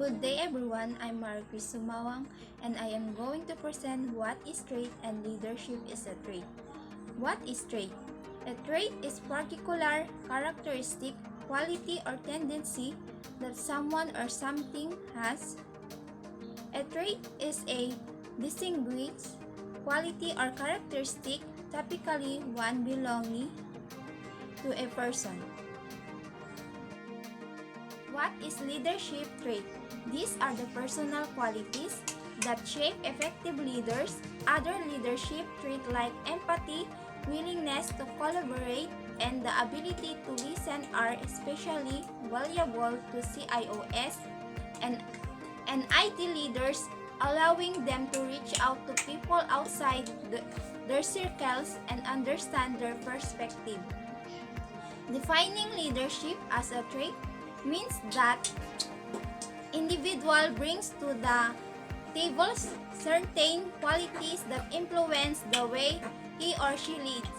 Good day everyone, I'm Maricris Sumawang and I am going to present what is trait and leadership is a trait. What is trait? A trait is particular characteristic, quality or tendency that someone or something has. A trait is a distinguished quality or characteristic, typically one belonging to a person. What is leadership trait? These are the personal qualities that shape effective leaders. Other leadership traits like empathy, willingness to collaborate, and the ability to listen are especially valuable to CIOs and IT leaders, allowing them to reach out to people outside their circles and understand their perspective. Defining leadership as a trait means that individual brings to the table certain qualities that influence the way he or she leads.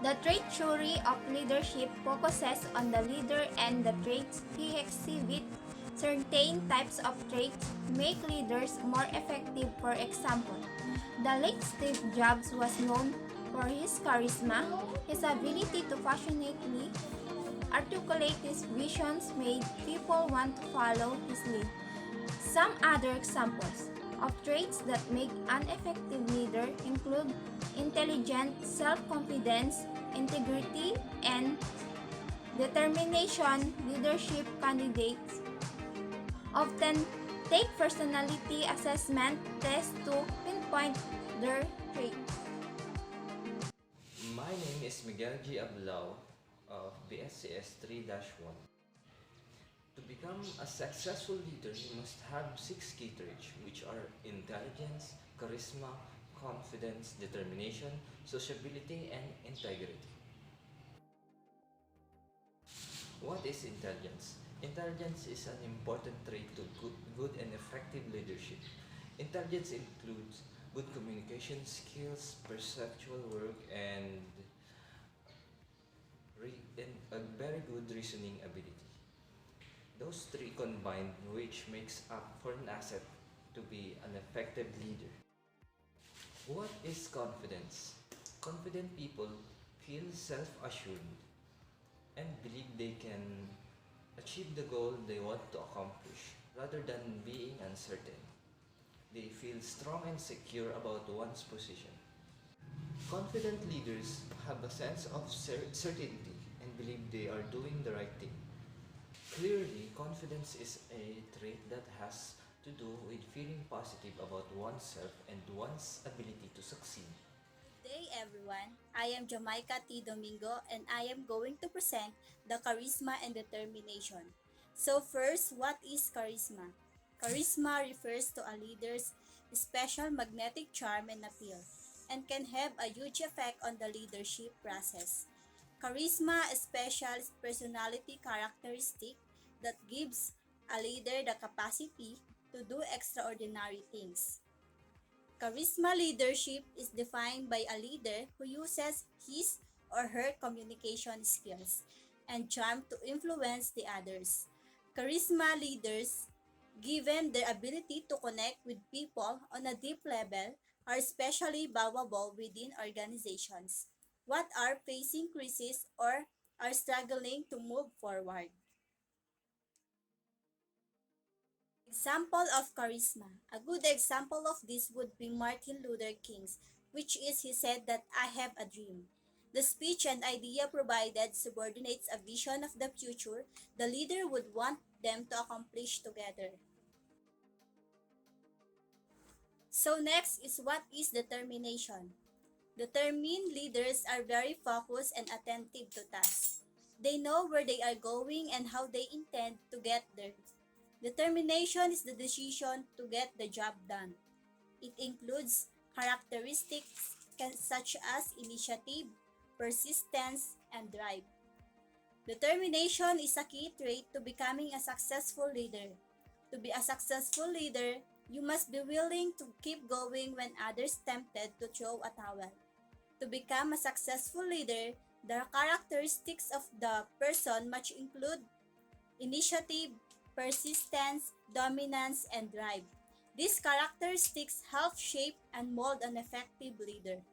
The trait theory of leadership focuses on the leader and the traits he exhibits. Certain types of traits make leaders more effective. For example, the late Steve Jobs was known for his charisma. His ability to passionately articulate his visions made people want to follow his lead. Some other examples of traits that make an effective leader include intelligence, self-confidence, integrity, and determination. Leadership candidates often take personality assessment tests to pinpoint their traits. My name is Miguel G. Ablao of BSCS 3-1. To become a successful leader, you must have 6 key traits, which are intelligence, charisma, confidence, determination, sociability, and integrity. What is intelligence? Intelligence is an important trait to good and effective leadership. Intelligence includes good communication skills, perceptual work, and a very good reasoning ability. Those three combined, which makes up for an asset to be an effective leader. What is confidence? Confident people feel self-assured and believe they can achieve the goal they want to accomplish rather than being uncertain. They feel strong and secure about one's position. Confident leaders have a sense of certainty and believe they are doing the right thing. Clearly, confidence is a trait that has to do with feeling positive about oneself and one's ability to succeed. Good day everyone. I am Jamaica T. Domingo and I am going to present the charisma and determination. So first, what is charisma? Charisma refers to a leader's special magnetic charm and appeal and can have a huge effect on the leadership process. Charisma is a special personality characteristic that gives a leader the capacity to do extraordinary things. Charisma leadership is defined by a leader who uses his or her communication skills and charm to influence the others. Charisma leaders, given their ability to connect with people on a deep level, are especially valuable within organizations what are facing crisis or are struggling to move forward. Example of charisma. A good example of this would be Martin Luther King's, which is he said that I have a dream. The speech and idea provided subordinates a vision of the future the leader would want them to accomplish together. So next is what is determination. Determined leaders are very focused and attentive to tasks. They know where they are going and how they intend to get there. Determination is the decision to get the job done. It includes characteristics such as initiative, persistence, and drive. Determination is a key trait to becoming a successful leader. To be a successful leader, you must be willing to keep going when others tempted to throw a towel. To become a successful leader, the characteristics of the person must include initiative, persistence, dominance, and drive. These characteristics help shape and mold an effective leader.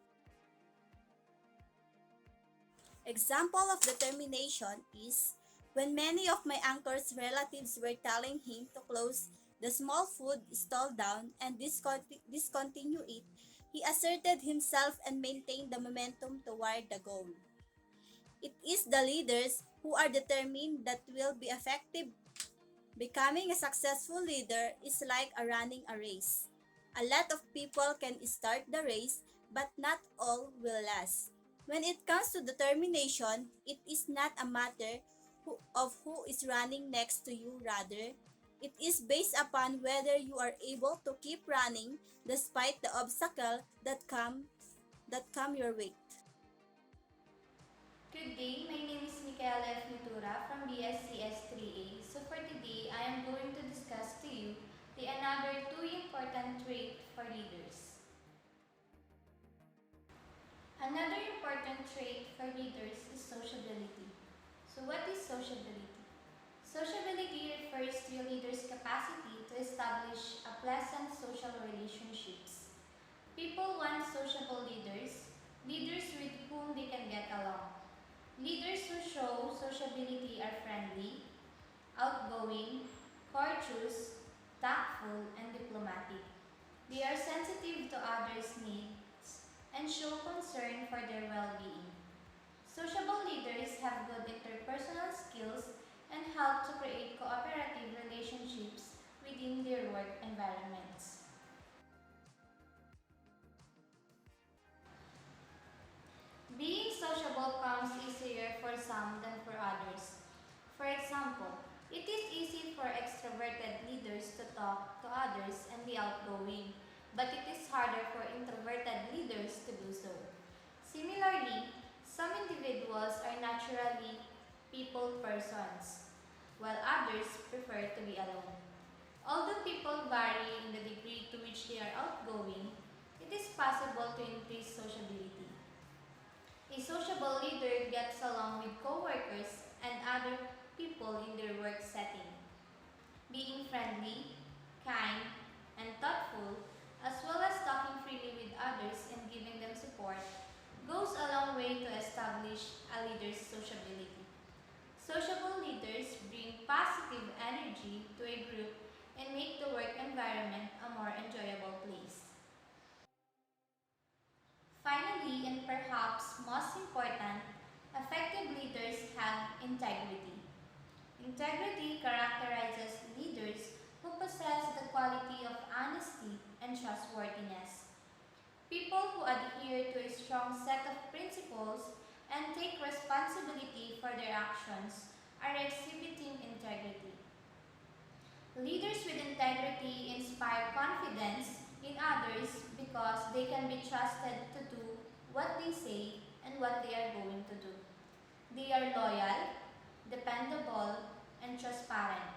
Example of determination is when many of my uncle's relatives were telling him to close the small food stall down and discontinue it, he asserted himself and maintained the momentum toward the goal. It is the leaders who are determined that will be effective. Becoming a successful leader is like running a race. A lot of people can start the race, but not all will last. When it comes to determination, it is not a matter of who is running next to you, rather, it is based upon whether you are able to keep running despite the obstacle that come your way. Good day, my name is Michaela F. Mitura from BSCS 3A. So for today, I am going to discuss to you the another two important trait for leaders. Another important trait for leaders is sociability. So what is sociability? Sociability refers to a leader's capacity to establish a pleasant social relationships. People want sociable leaders, leaders with whom they can get along. Leaders who show sociability are friendly, outgoing, courteous, tactful, and diplomatic. They are sensitive to others' needs and show concern for their well-being. Sociable leaders have good interpersonal skills and help to create cooperative relationships within their work environments. Being sociable comes easier for some than for others. For example, it is easy for extroverted leaders to talk to others and be outgoing, but it is harder for introverted leaders to do so. Similarly, some individuals are naturally people persons, while others prefer to be alone. Although people vary in the degree to which they are outgoing, it is possible to increase sociability. A sociable leader gets along with coworkers and other people in their work setting. Being friendly, kind, and thoughtful, as well as talking freely with others and giving them support, goes a long way to establish a leader's sociability. Sociable leaders bring positive energy to a group and make the work environment a more enjoyable place. Finally, and perhaps most important, effective leaders have integrity. Integrity characterizes leaders who possess the quality of honesty and trustworthiness. People who adhere to a strong set of principles and take responsibility for their actions are exhibiting integrity. Leaders with integrity inspire confidence in others because they can be trusted to do what they say and what they are going to do. They are loyal, dependable, and transparent.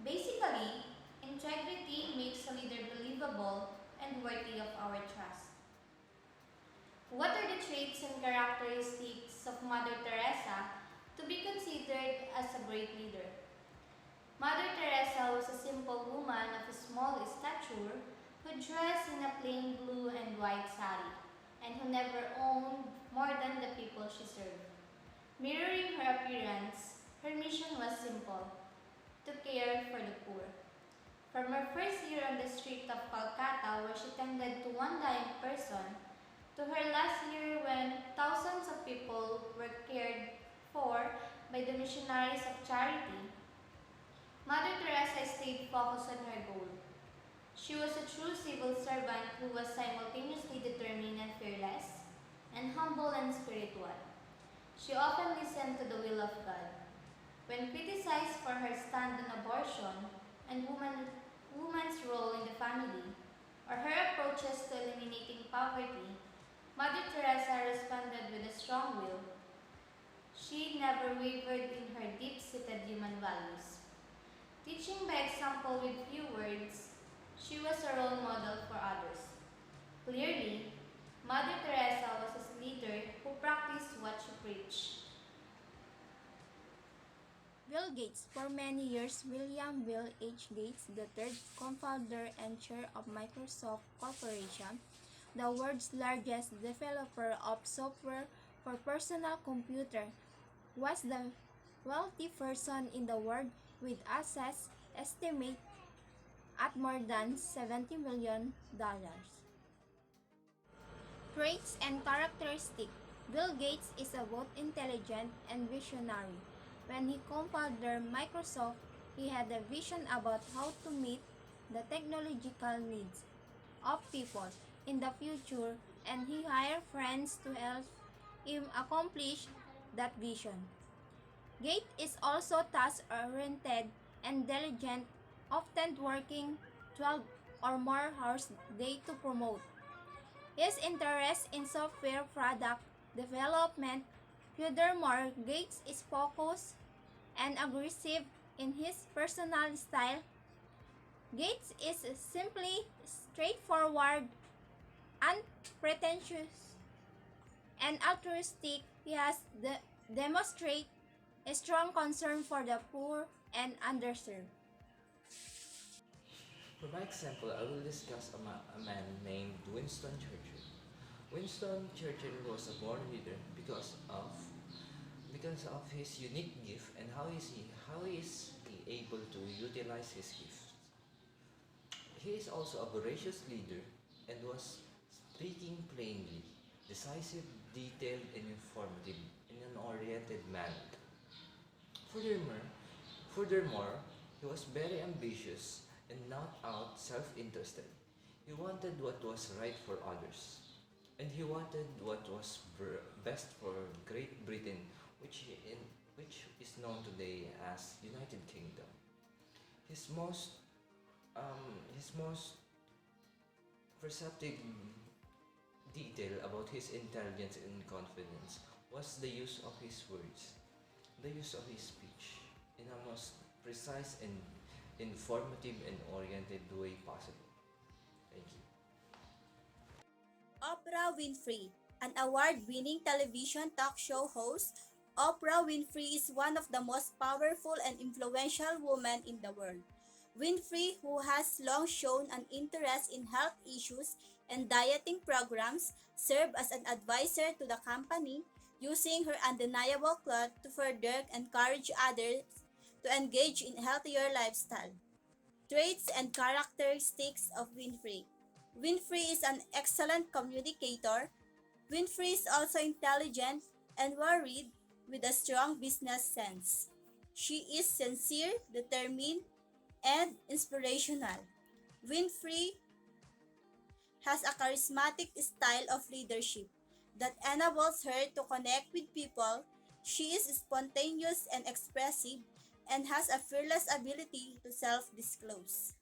Basically, integrity makes a leader believable and worthy of our trust. What are the traits and characteristics of Mother Teresa to be considered as a great leader? Mother Teresa was a simple woman of small stature who dressed in a plain blue and white sari and who never owned more than the people she served. Mirroring her appearance, her mission was simple: to care for the poor. From her first year on the street of Calcutta, where she tended to one dying person, to her last year when thousands of people were cared for by the missionaries of charity, Mother Teresa stayed focused on her goal. She was a true civil servant who was simultaneously determined and fearless, and humble and spiritual. She often listened to the will of God. When criticized for her stand on abortion and woman's role in the family, or her approaches to eliminating poverty, Mother Teresa responded with a strong will. She never wavered in her deep-seated human values. Teaching by example with few words, she was a role model for others. Clearly, Mother Teresa was a leader who practiced what she preached. Well Gates. For many years, William Bill H. Gates, the third co-founder and chair of Microsoft Corporation, the world's largest developer of software for personal computer, was the wealthy person in the world with assets estimated at more than $70 million. Traits and characteristics. Bill Gates is a both intelligent and visionary. When he co-founded Microsoft, he had a vision about how to meet the technological needs of people in the future, and he hired friends to help him accomplish that vision. Gates is also task-oriented and diligent, often working 12 or more hours a day to promote his interest in software product development. Furthermore, Gates is focused and aggressive in his personal style. Gates is simply straightforward, unpretentious, and altruistic. He has demonstrated a strong concern for the poor and underserved. For my example, I will discuss a man named Winston Churchill. Winston Churchill was a born leader because of his unique gift, and how is he able to utilize his gifts. He is also a voracious leader and was speaking plainly, decisive, detailed, and informative in an oriented manner. Furthermore, furthermore, he was very ambitious and not out self-interested. He wanted what was right for others, and he wanted what was best for Great Britain, which is known today as United Kingdom. His most his most perceptive detail about his intelligence and confidence was the use of his words, the use of his speech in a most precise and informative and oriented way possible. Thank you. Oprah Winfrey, an award-winning television talk show host. Oprah Winfrey is one of the most powerful and influential women in the world. Winfrey, who has long shown an interest in health issues and dieting programs, served as an advisor to the company, using her undeniable clout to further encourage others to engage in healthier lifestyle. Traits and characteristics of Winfrey. Winfrey is an excellent communicator. Winfrey is also intelligent and worried with a strong business sense. She is sincere, determined, and inspirational. Winfrey has a charismatic style of leadership that enables her to connect with people. She is spontaneous and expressive and has a fearless ability to self-disclose.